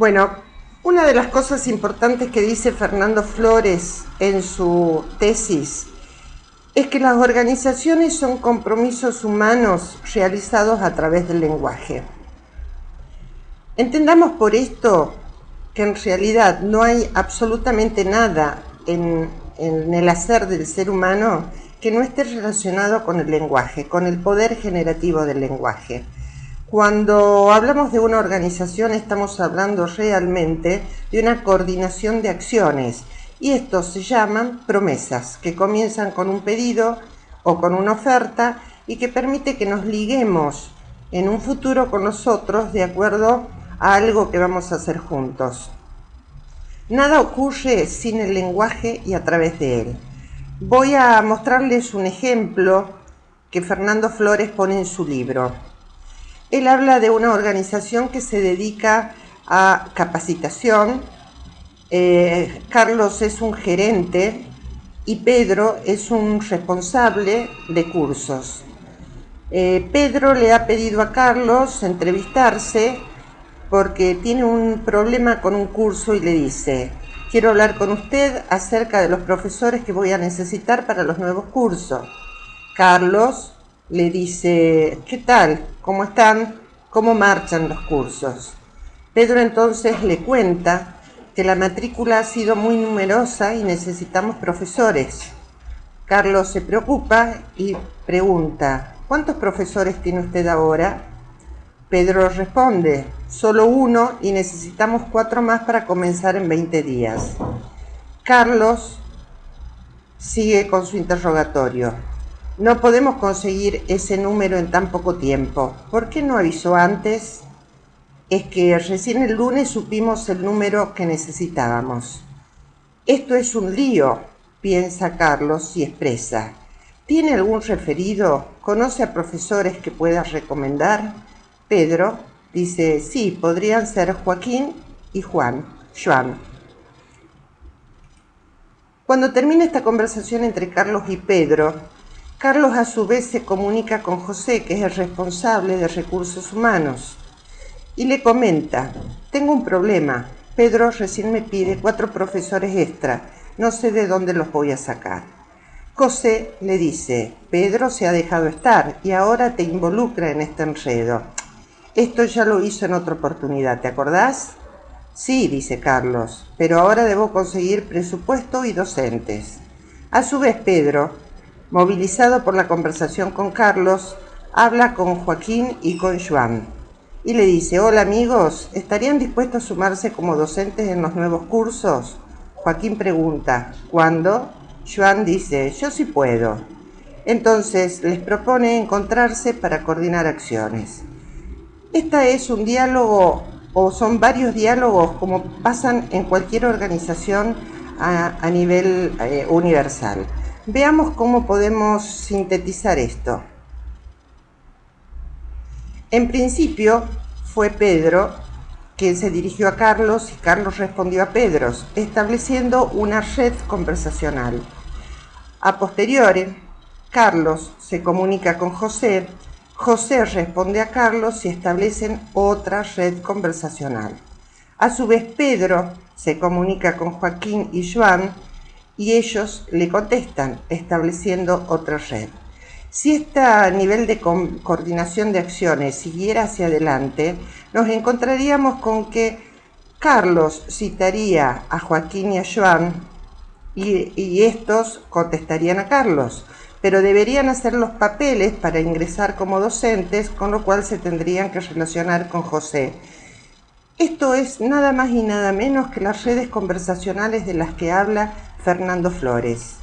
Bueno, una de las cosas importantes que dice Fernando Flores en su tesis es que las organizaciones son compromisos humanos realizados a través del lenguaje. Entendamos por esto que en realidad no hay absolutamente nada en el hacer del ser humano que no esté relacionado con el lenguaje, con el poder generativo del lenguaje. Cuando hablamos de una organización estamos hablando realmente de una coordinación de acciones y estos se llaman promesas, que comienzan con un pedido o con una oferta y que permite que nos liguemos en un futuro con nosotros de acuerdo a algo que vamos a hacer juntos. Nada ocurre sin el lenguaje y a través de él. Voy a mostrarles un ejemplo que Fernando Flores pone en su libro. Él habla de una organización que se dedica a capacitación. Carlos es un gerente y Pedro es un responsable de cursos. Pedro le ha pedido a Carlos entrevistarse porque tiene un problema con un curso y le dice: quiero hablar con usted acerca de los profesores que voy a necesitar para los nuevos cursos. Carlos le dice: ¿qué tal? ¿Cómo están? ¿Cómo marchan los cursos? Pedro entonces le cuenta que la matrícula ha sido muy numerosa y necesitamos profesores. Carlos se preocupa y pregunta: ¿cuántos profesores tiene usted ahora? Pedro responde: solo uno y necesitamos 4 más para comenzar en 20 días. Carlos sigue con su interrogatorio: no podemos conseguir ese número en tan poco tiempo. ¿Por qué no avisó antes? Es que recién el lunes supimos el número que necesitábamos. Esto es un lío, piensa Carlos y expresa: ¿tiene algún referido? ¿Conoce a profesores que pueda recomendar? Pedro dice: sí, podrían ser Joaquín y Juan. Cuando termina esta conversación entre Carlos y Pedro, Carlos a su vez se comunica con José, que es el responsable de recursos humanos, y le comenta: tengo un problema. Pedro recién me pide 4 profesores extra. No sé de dónde los voy a sacar. José le dice: Pedro se ha dejado estar y ahora te involucra en este enredo. Esto ya lo hizo en otra oportunidad, ¿te acordás? Sí, dice Carlos, pero ahora debo conseguir presupuesto y docentes. A su vez, Pedro, movilizado por la conversación con Carlos, habla con Joaquín y con Joan y le dice: hola amigos, ¿estarían dispuestos a sumarse como docentes en los nuevos cursos? Joaquín pregunta: ¿cuándo? Joan dice: yo sí puedo. Entonces les propone encontrarse para coordinar acciones. Esta es un diálogo, o son varios diálogos, como pasan en cualquier organización a nivel universal. Veamos cómo podemos sintetizar esto. En principio fue Pedro quien se dirigió a Carlos y Carlos respondió a Pedro, estableciendo una red conversacional. A posteriori, Carlos se comunica con José, José responde a Carlos y establecen otra red conversacional. A su vez, Pedro se comunica con Joaquín y Joan y ellos le contestan, estableciendo otra red. Si este nivel de coordinación de acciones siguiera hacia adelante, nos encontraríamos con que Carlos citaría a Joaquín y a Joan y estos contestarían a Carlos, pero deberían hacer los papeles para ingresar como docentes, con lo cual se tendrían que relacionar con José. Esto es nada más y nada menos que las redes conversacionales de las que habla Fernando Flores.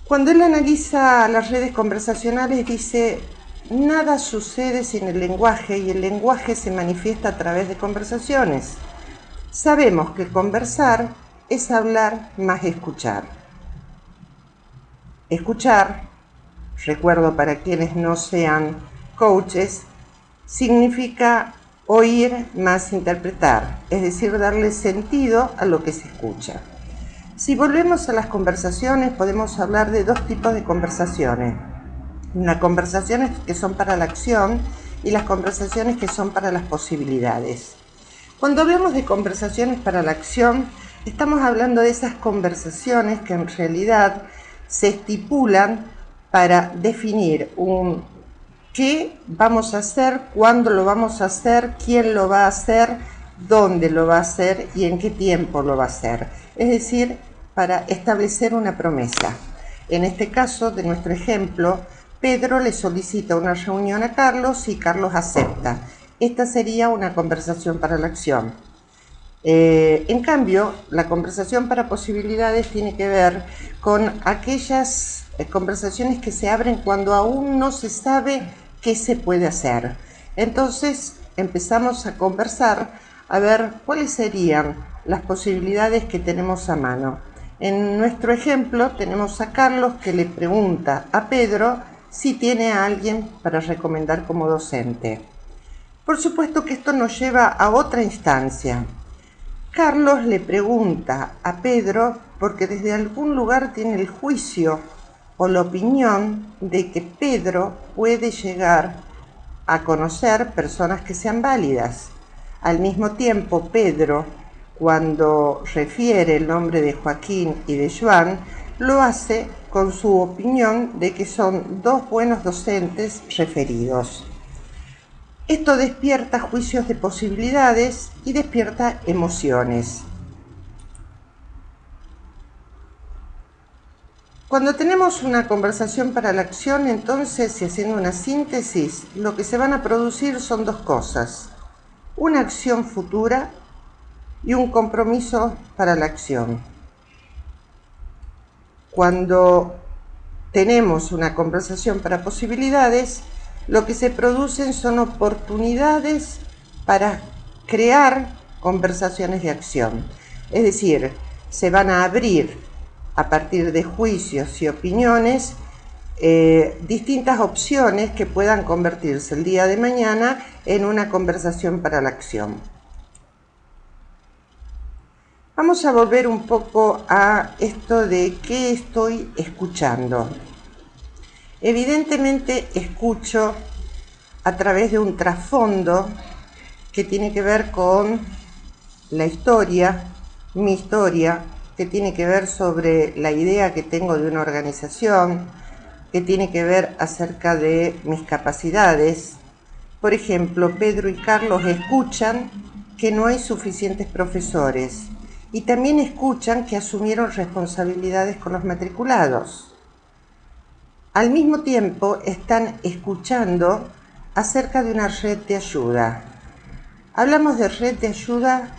Cuando él analiza las redes conversacionales dice: nada sucede sin el lenguaje y el lenguaje se manifiesta a través de conversaciones. Sabemos que conversar es hablar más escuchar. Escuchar, recuerdo para quienes no sean coaches, significa oír más interpretar, es decir, darle sentido a lo que se escucha. Si volvemos a las conversaciones, podemos hablar de 2 tipos de conversaciones. Una conversaciones que son para la acción y las conversaciones que son para las posibilidades. Cuando hablamos de conversaciones para la acción, estamos hablando de esas conversaciones que en realidad se estipulan para definir un qué vamos a hacer, cuándo lo vamos a hacer, quién lo va a hacer, dónde lo va a hacer y en qué tiempo lo va a hacer. Es decir, para establecer una promesa. En este caso, de nuestro ejemplo, Pedro le solicita una reunión a Carlos y Carlos acepta. Esta sería una conversación para la acción. En cambio, la conversación para posibilidades tiene que ver con aquellas conversaciones que se abren cuando aún no se sabe qué se puede hacer. Entonces empezamos a conversar a ver cuáles serían las posibilidades que tenemos a mano. En nuestro ejemplo tenemos a Carlos que le pregunta a Pedro si tiene a alguien para recomendar como docente. Por supuesto que esto nos lleva a otra instancia. Carlos le pregunta a Pedro porque desde algún lugar tiene el juicio o la opinión de que Pedro puede llegar a conocer personas que sean válidas. Al mismo tiempo, Pedro, cuando refiere el nombre de Joaquín y de Joan, lo hace con su opinión de que son dos buenos docentes referidos. Esto despierta juicios de posibilidades y despierta emociones. Cuando tenemos una conversación para la acción, entonces, y haciendo una síntesis, lo que se van a producir son dos cosas: una acción futura y un compromiso para la acción. Cuando tenemos una conversación para posibilidades, lo que se producen son oportunidades para crear conversaciones de acción. Es decir, se van a abrir a partir de juicios y opiniones distintas opciones que puedan convertirse el día de mañana en una conversación para la acción. Vamos a volver un poco a esto de qué estoy escuchando. Evidentemente escucho a través de un trasfondo que tiene que ver con la historia, mi historia, que tiene que ver sobre la idea que tengo de una organización, que tiene que ver acerca de mis capacidades. Por ejemplo, Pedro y Carlos escuchan que no hay suficientes profesores y también escuchan que asumieron responsabilidades con los matriculados. Al mismo tiempo están escuchando acerca de una red de ayuda. Hablamos de red de ayuda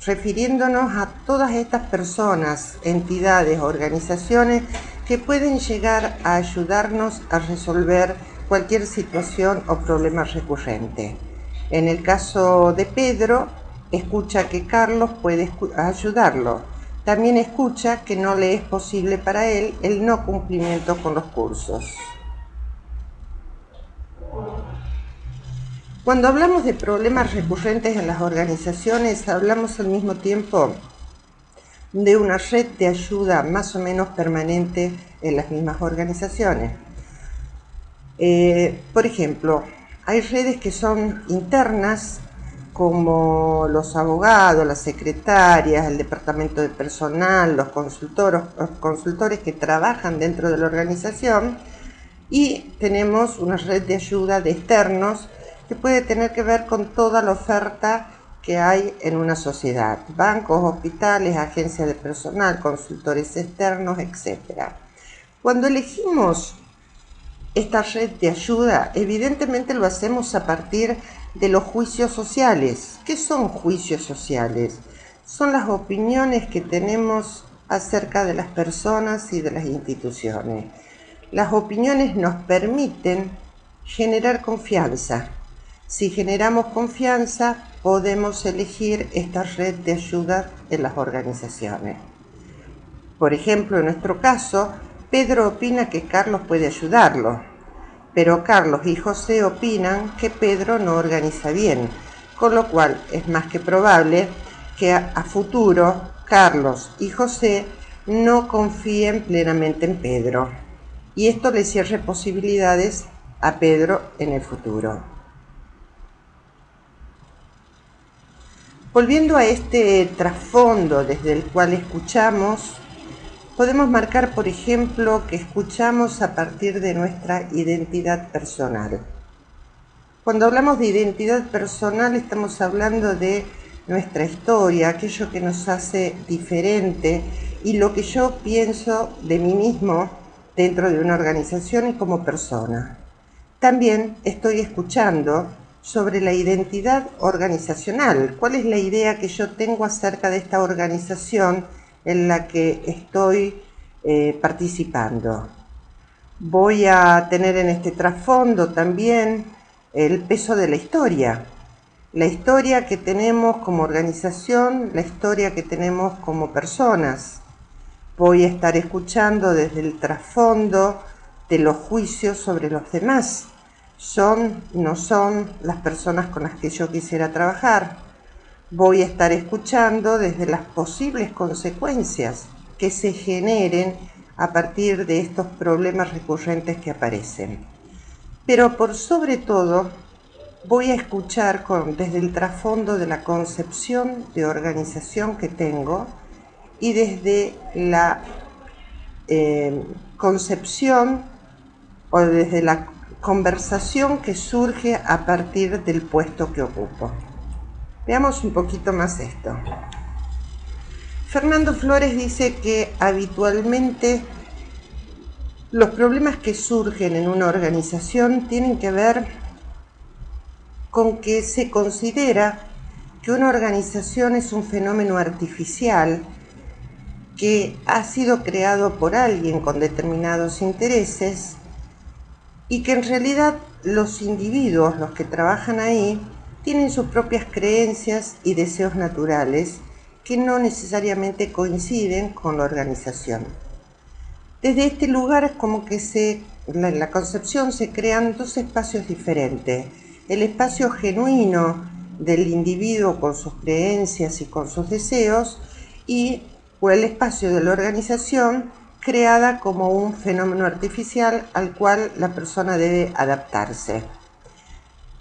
refiriéndonos a todas estas personas, entidades, organizaciones que pueden llegar a ayudarnos a resolver cualquier situación o problema recurrente. En el caso de Pedro, escucha que Carlos puede ayudarlo. También escucha que no le es posible para él el no cumplimiento con los cursos. Cuando hablamos de problemas recurrentes en las organizaciones, hablamos al mismo tiempo de una red de ayuda más o menos permanente en las mismas organizaciones. Por ejemplo, hay redes que son internas, como los abogados, las secretarias, el departamento de personal, los consultores que trabajan dentro de la organización, y tenemos una red de ayuda de externos que puede tener que ver con toda la oferta que hay en una sociedad: bancos, hospitales, agencias de personal, consultores externos, etc. Cuando elegimos esta red de ayuda, evidentemente lo hacemos a partir de los juicios sociales. ¿Qué son juicios sociales? Son las opiniones que tenemos acerca de las personas y de las instituciones. Las opiniones nos permiten generar confianza. Si generamos confianza, podemos elegir esta red de ayuda en las organizaciones. Por ejemplo, en nuestro caso, Pedro opina que Carlos puede ayudarlo, pero Carlos y José opinan que Pedro no organiza bien, con lo cual es más que probable que a futuro Carlos y José no confíen plenamente en Pedro, y esto le cierre posibilidades a Pedro en el futuro. Volviendo a este trasfondo desde el cual escuchamos, podemos marcar, por ejemplo, que escuchamos a partir de nuestra identidad personal. Cuando hablamos de identidad personal estamos hablando de nuestra historia, aquello que nos hace diferente y lo que yo pienso de mí mismo dentro de una organización y como persona. También estoy escuchando sobre la identidad organizacional. ¿Cuál es la idea que yo tengo acerca de esta organización en la que estoy participando? Voy a tener en este trasfondo también el peso de la historia que tenemos como organización, la historia que tenemos como personas. Voy a estar escuchando desde el trasfondo de los juicios sobre los demás. ¿Son, no son las personas con las que yo quisiera trabajar? Voy a estar escuchando desde las posibles consecuencias que se generen a partir de estos problemas recurrentes que aparecen. Pero por sobre todo, voy a escuchar desde el trasfondo de la concepción de organización que tengo y desde la concepción o desde la conversación que surge a partir del puesto que ocupo. Veamos un poquito más esto. Fernando Flores dice que habitualmente los problemas que surgen en una organización tienen que ver con que se considera que una organización es un fenómeno artificial que ha sido creado por alguien con determinados intereses y que en realidad los individuos, los que trabajan ahí, tienen sus propias creencias y deseos naturales que no necesariamente coinciden con la organización. Desde este lugar es como que en la concepción se crean dos espacios diferentes. El espacio genuino del individuo con sus creencias y con sus deseos o el espacio de la organización creada como un fenómeno artificial al cual la persona debe adaptarse.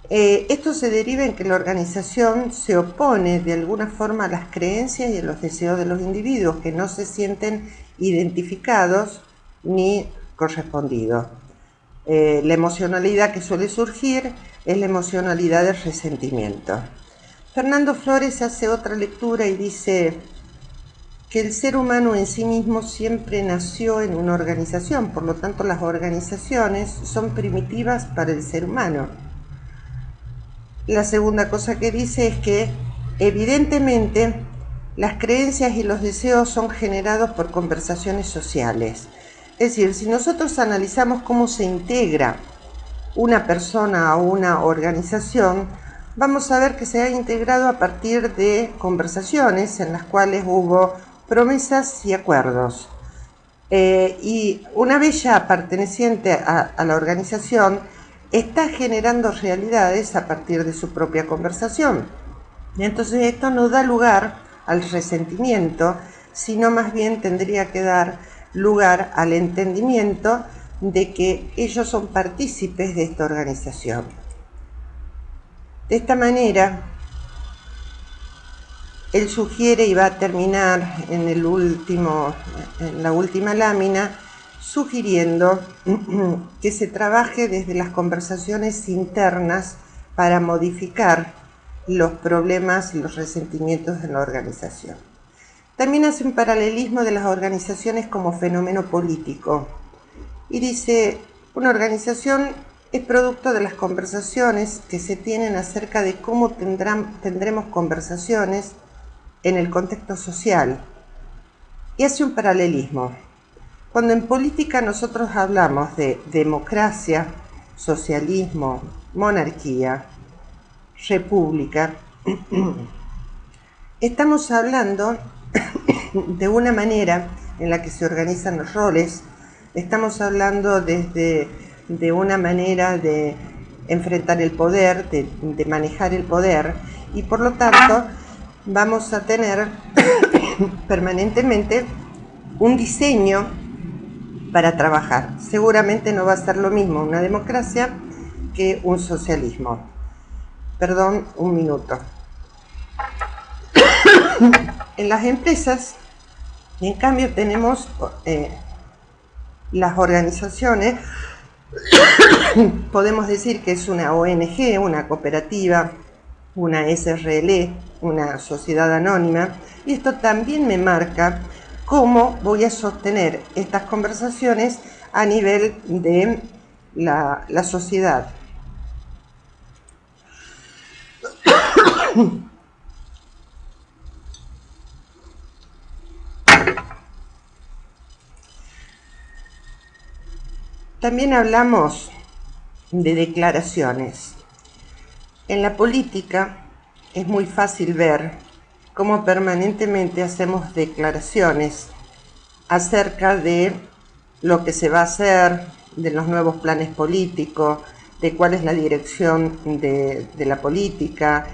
Esto se deriva en que la organización se opone de alguna forma a las creencias y a los deseos de los individuos que no se sienten identificados ni correspondidos. La emocionalidad que suele surgir es la emocionalidad del resentimiento. Fernando Flores hace otra lectura y dice que el ser humano en sí mismo siempre nació en una organización, por lo tanto las organizaciones son primitivas para el ser humano. La segunda cosa que dice es que evidentemente las creencias y los deseos son generados por conversaciones sociales. Es decir, si nosotros analizamos cómo se integra una persona a una organización, vamos a ver que se ha integrado a partir de conversaciones en las cuales hubo promesas y acuerdos. Y una vez ya perteneciente a la organización, está generando realidades a partir de su propia conversación. Entonces esto no da lugar al resentimiento, sino más bien tendría que dar lugar al entendimiento de que ellos son partícipes de esta organización. De esta manera, él sugiere, y va a terminar en la última lámina, sugiriendo que se trabaje desde las conversaciones internas para modificar los problemas y los resentimientos de la organización. También hace un paralelismo de las organizaciones como fenómeno político y dice, una organización es producto de las conversaciones que se tienen acerca de cómo tendremos conversaciones en el contexto social, y hace un paralelismo. Cuando en política nosotros hablamos de democracia, socialismo, monarquía, república, estamos hablando de una manera en la que se organizan los roles, estamos hablando de una manera de enfrentar el poder, de manejar el poder, y por lo tanto vamos a tener permanentemente un diseño para trabajar. Seguramente no va a ser lo mismo una democracia que un socialismo. Perdón, un minuto. En las empresas, en cambio, tenemos las organizaciones, podemos decir que es una ONG, una cooperativa, una SRL, una sociedad anónima, y esto también me marca cómo voy a sostener estas conversaciones a nivel de la sociedad. También hablamos de declaraciones. En la política es muy fácil ver cómo permanentemente hacemos declaraciones acerca de lo que se va a hacer, de los nuevos planes políticos, de cuál es la dirección de la política,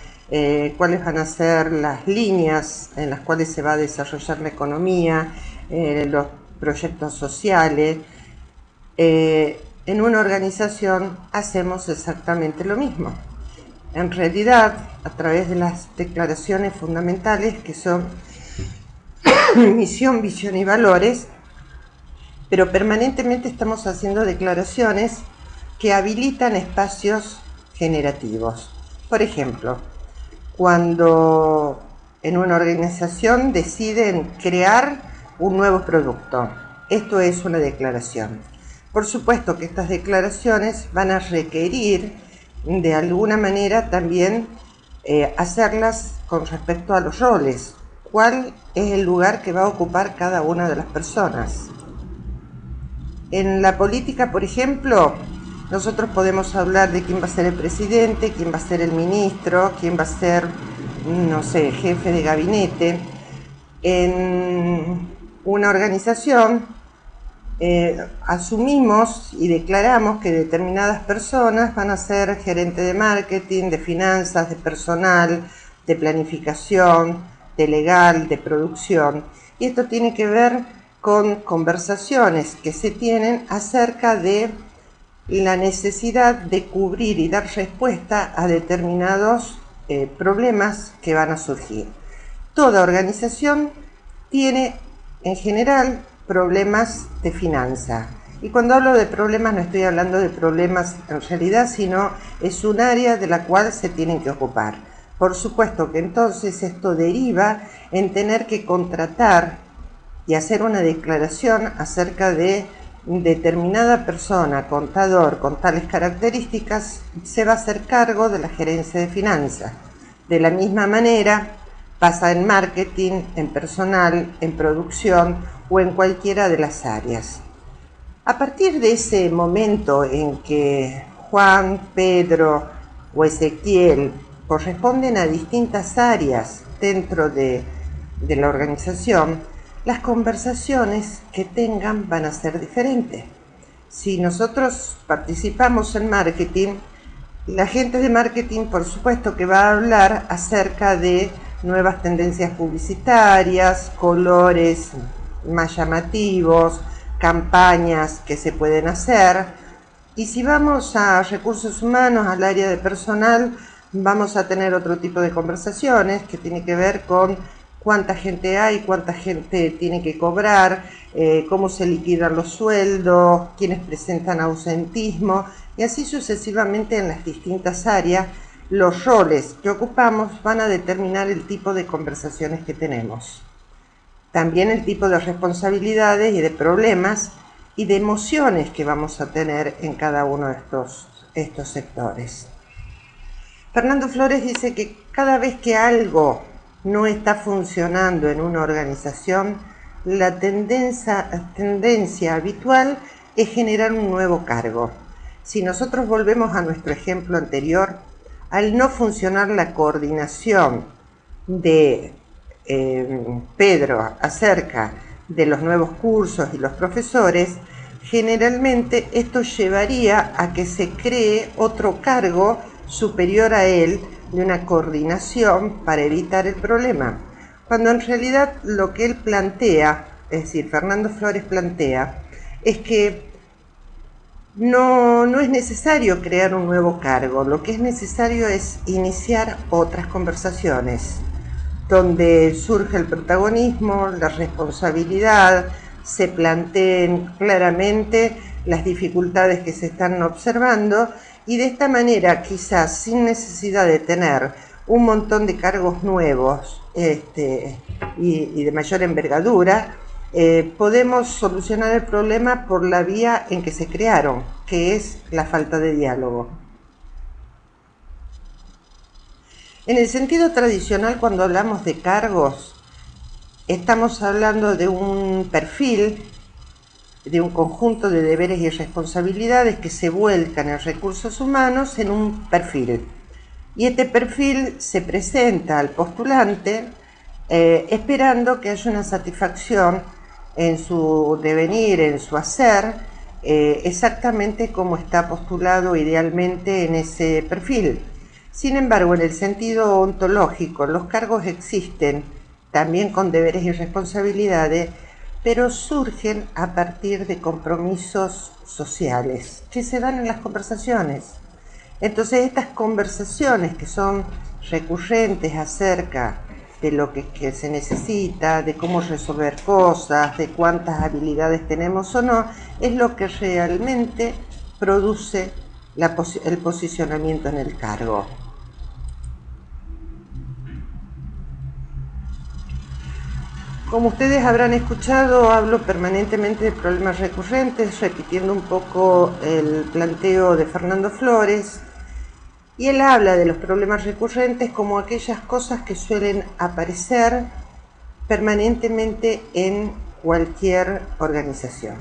cuáles van a ser las líneas en las cuales se va a desarrollar la economía, los proyectos sociales. En una organización hacemos exactamente lo mismo. En realidad, a través de las declaraciones fundamentales, que son misión, visión y valores, pero permanentemente estamos haciendo declaraciones que habilitan espacios generativos. Por ejemplo, cuando en una organización deciden crear un nuevo producto, esto es una declaración. Por supuesto que estas declaraciones van a requerir de alguna manera también hacerlas con respecto a los roles. ¿Cuál es el lugar que va a ocupar cada una de las personas? En la política, por ejemplo, nosotros podemos hablar de quién va a ser el presidente, quién va a ser el ministro, quién va a ser, no sé, jefe de gabinete. En una organización asumimos y declaramos que determinadas personas van a ser gerente de marketing, de finanzas, de personal, de planificación, de legal, de producción. Y esto tiene que ver con conversaciones que se tienen acerca de la necesidad de cubrir y dar respuesta a determinados problemas que van a surgir. Toda organización tiene en general problemas de finanza. Y cuando hablo de problemas no estoy hablando de problemas en realidad, sino es un área de la cual se tienen que ocupar. Por supuesto que entonces esto deriva en tener que contratar y hacer una declaración acerca de determinada persona, contador, con tales características, se va a hacer cargo de la gerencia de finanzas. De la misma manera, pasa en marketing, en personal, en producción o en cualquiera de las áreas. A partir de ese momento en que Juan, Pedro o Ezequiel corresponden a distintas áreas dentro de la organización, las conversaciones que tengan van a ser diferentes. Si nosotros participamos en marketing, la gente de marketing por supuesto que va a hablar acerca de nuevas tendencias publicitarias, colores más llamativos, campañas que se pueden hacer. Y si vamos a recursos humanos, al área de personal, vamos a tener otro tipo de conversaciones que tiene que ver con cuánta gente hay, cuánta gente tiene que cobrar, cómo se liquidan los sueldos, quiénes presentan ausentismo, y así sucesivamente en las distintas áreas. Los roles que ocupamos van a determinar el tipo de conversaciones que tenemos. También el tipo de responsabilidades y de problemas y de emociones que vamos a tener en cada uno de estos sectores. Fernando Flores dice que cada vez que algo no está funcionando en una organización, la tendencia habitual es generar un nuevo cargo. Si nosotros volvemos a nuestro ejemplo anterior, al no funcionar la coordinación de Pedro acerca de los nuevos cursos y los profesores, generalmente esto llevaría a que se cree otro cargo superior a él de una coordinación para evitar el problema, cuando en realidad lo que él plantea, es decir, Fernando Flores plantea, es que no es necesario crear un nuevo cargo, lo que es necesario es iniciar otras conversaciones. donde surge el protagonismo, la responsabilidad, se planteen claramente las dificultades que se están observando y de esta manera, quizás sin necesidad de tener un montón de cargos nuevos y de mayor envergadura, podemos solucionar el problema por la vía en que se crearon, que es la falta de diálogo. En el sentido tradicional, cuando hablamos de cargos, estamos hablando de un perfil, de un conjunto de deberes y responsabilidades que se vuelcan en recursos humanos en un perfil. Y este perfil se presenta al postulante esperando que haya una satisfacción en su devenir, en su hacer, exactamente como está postulado idealmente en ese perfil. Sin embargo, en el sentido ontológico, los cargos existen también con deberes y responsabilidades, pero surgen a partir de compromisos sociales que se dan en las conversaciones. Entonces, estas conversaciones que son recurrentes acerca de lo que se necesita, de cómo resolver cosas, de cuántas habilidades tenemos o no, es lo que realmente produce el posicionamiento en el cargo. Como ustedes habrán escuchado, hablo permanentemente de problemas recurrentes, repitiendo un poco el planteo de Fernando Flores, y él habla de los problemas recurrentes como aquellas cosas que suelen aparecer permanentemente en cualquier organización.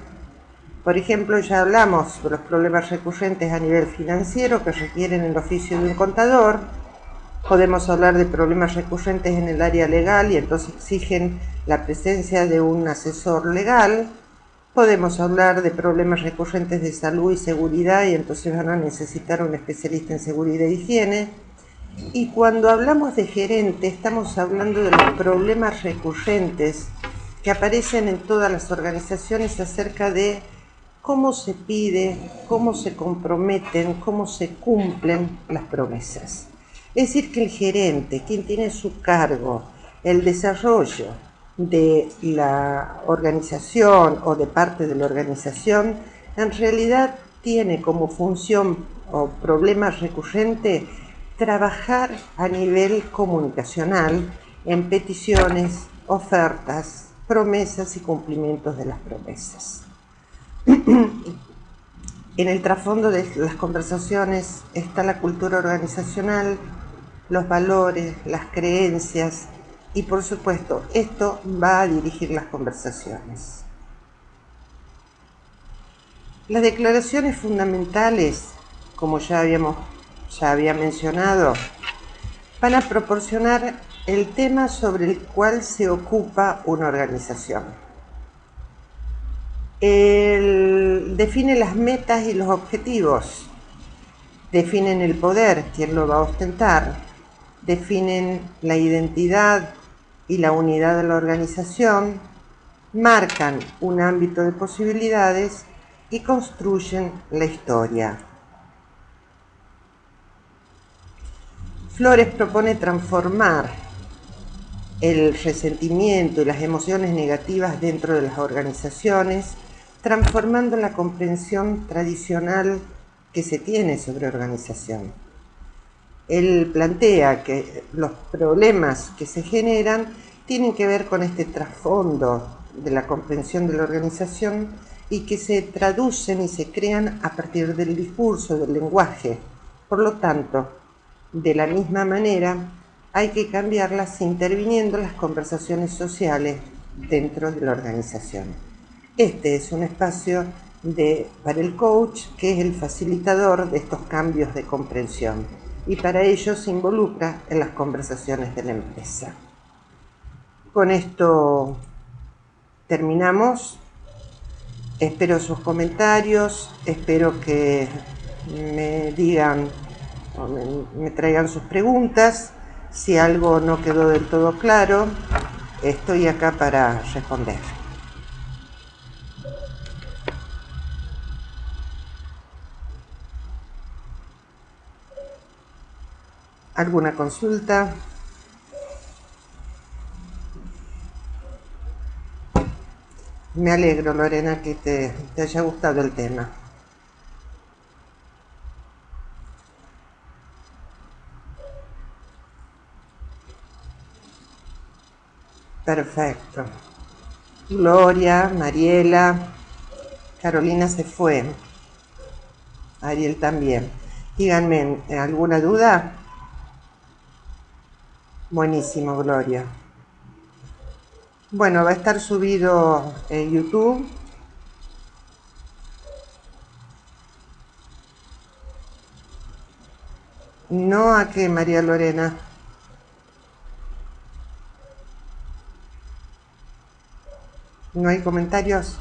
Por ejemplo, ya hablamos de los problemas recurrentes a nivel financiero que requieren el oficio de un contador. Podemos hablar de problemas recurrentes en el área legal y entonces exigen la presencia de un asesor legal. Podemos hablar de problemas recurrentes de salud y seguridad y entonces van a necesitar un especialista en seguridad e higiene. Y cuando hablamos de gerente, estamos hablando de los problemas recurrentes que aparecen en todas las organizaciones acerca de cómo se pide, cómo se comprometen, cómo se cumplen las promesas. Es decir, que el gerente, quien tiene a su cargo el desarrollo de la organización o de parte de la organización, en realidad tiene como función o problema recurrente trabajar a nivel comunicacional en peticiones, ofertas, promesas y cumplimientos de las promesas. En el trasfondo de las conversaciones está la cultura organizacional, los valores, las creencias y, por supuesto, esto va a dirigir las conversaciones. Las declaraciones fundamentales, como ya había mencionado, van a proporcionar el tema sobre el cual se ocupa una organización. Define las metas y los objetivos, definen el poder, quién lo va a ostentar, definen la identidad y la unidad de la organización, marcan un ámbito de posibilidades y construyen la historia. Flores propone transformar el resentimiento y las emociones negativas dentro de las organizaciones, transformando la comprensión tradicional que se tiene sobre organización. Él plantea que los problemas que se generan tienen que ver con este trasfondo de la comprensión de la organización y que se traducen y se crean a partir del discurso, del lenguaje. Por lo tanto, de la misma manera, hay que cambiarlas interviniendo en las conversaciones sociales dentro de la organización. Este es un espacio para el coach, que es el facilitador de estos cambios de comprensión, y para ello se involucra en las conversaciones de la empresa. Con esto terminamos. Espero sus comentarios, espero que me digan o me traigan sus preguntas. Si algo no quedó del todo claro, estoy acá para responder. ¿Alguna consulta? Me alegro, Lorena, que te haya gustado el tema. Perfecto. Gloria, Mariela, Carolina se fue. Ariel también. Díganme, ¿alguna duda? Buenísimo, Gloria. Bueno, va a estar subido en YouTube. No a que María Lorena. ¿No hay comentarios?